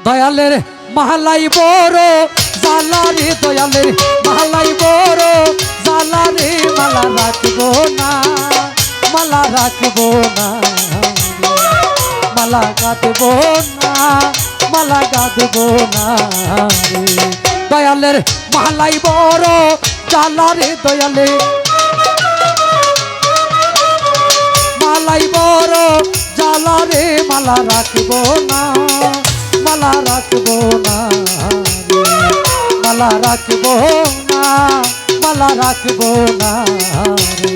দয়ালের মালাই বড় জালা রে, দয়ালের মালাই বড় জালা রে, মালা রাখবো না, মালা রাখবো না, মালা গাঁথবো না, মালা গাঁথবো না রে। দয়ালের মালাই বড় জালা রে, দয়ালে মালাই বড় জালা রে, মালা রাখবো না, মালা রাখবো না রে, মালা রাখবো না, মালা রাখবো না রে।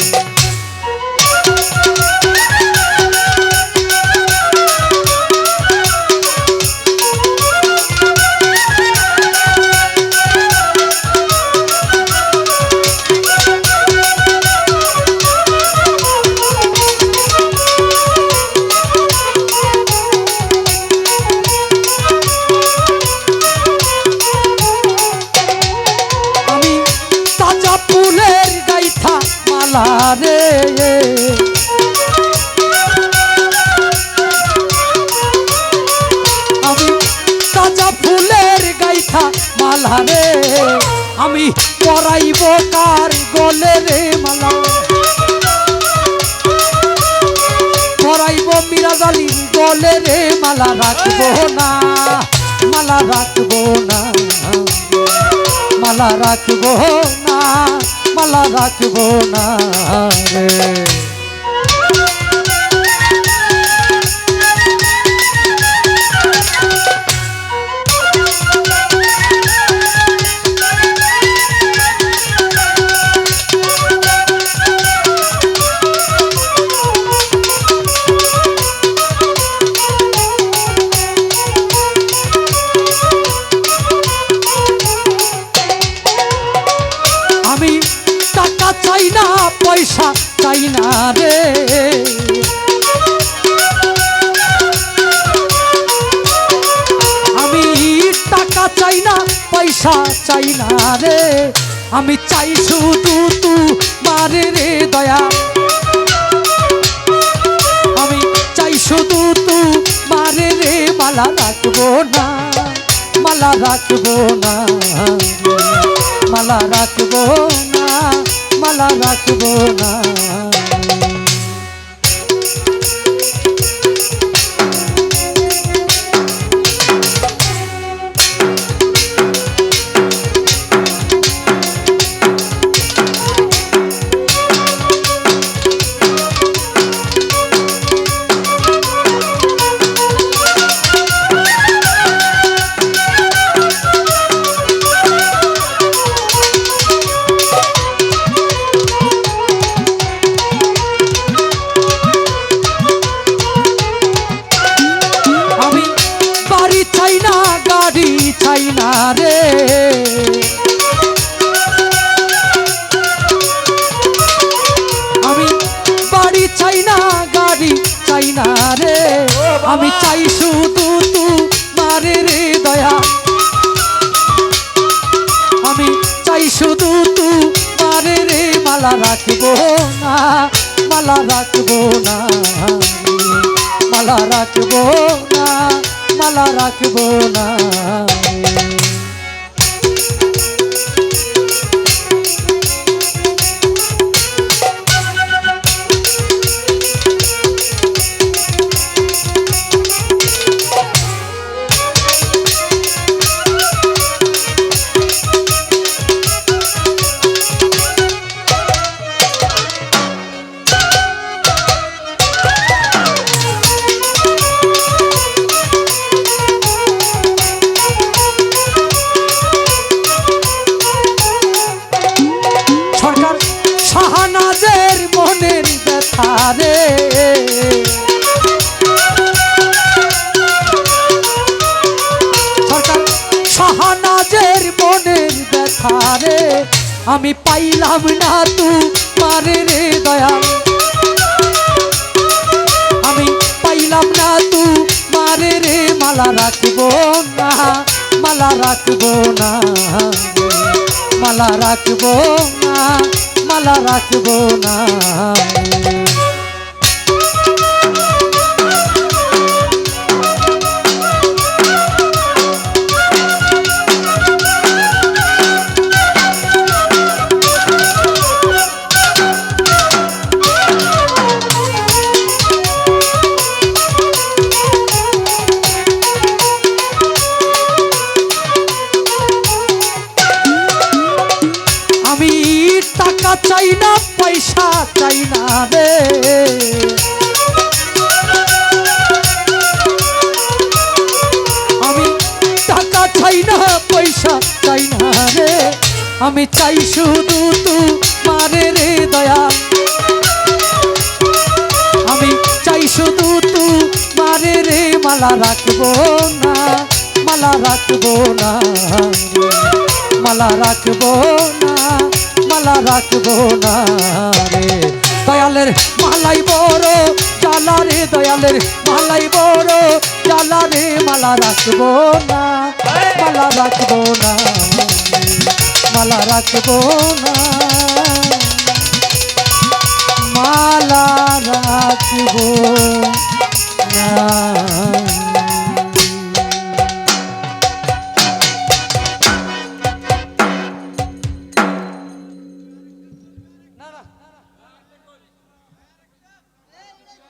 রে আমি তাজা ফুলের গাইথা মালা রে, আমি পরাইব কার গলে রে মালা, পরাইব মিরাজালির গলে রে, মালা রাখবো না, মালা রাখবো না, মালা রাখবো না, মালা রাখবো না রে। চাই না পয়সা চাই না রে, আমি টাকা চাই না পয়সা চাই না রে, আমি চাই শুধু তোমারে রে দয়া, আমি চাই শুধু তোমারে রে, মালা রাখবো না, মালা রাখবো না, মালা রাখবো না, মালা রাখবো না। চাই না রে, আমি বাড়ি চাই না, গাড়ি চাই না রে, আমি চাই শুধু তোমারে রে দয়া, আমি চাই শুধু তোমারে রে, মালা রাখবো না, মালা রাখবো না, মালা রাখবো না, মালা রাখবো না। শাহনাজের মনের ব্যথা রে, সরকার শাহনাজের মনের ব্যথা রে, আমি পাইলাম না তোমারে রে দয়া, আমি পাইলাম না তোমারে রে, মালা রাখবো না, মালা রাখবো না, মালা রাখবো না, মালা রাখবো না। চাই না রে আমি টাকা চাই না পয়সা চাই না রে আমি চাই শুধু তোমারে রে দয়াল আমি চাই শুধু তোমারে রে মালা রাখবো না মালা রাখবো না মালা রাখবো না মালা রাখবো না রে দয়ালের মালাই বড় জ্বালা রে দয়ালের মালাই বড় জ্বালা রে মালা রাখবো না মালা রাখবো না মালা রাখবো না মালা রাখবো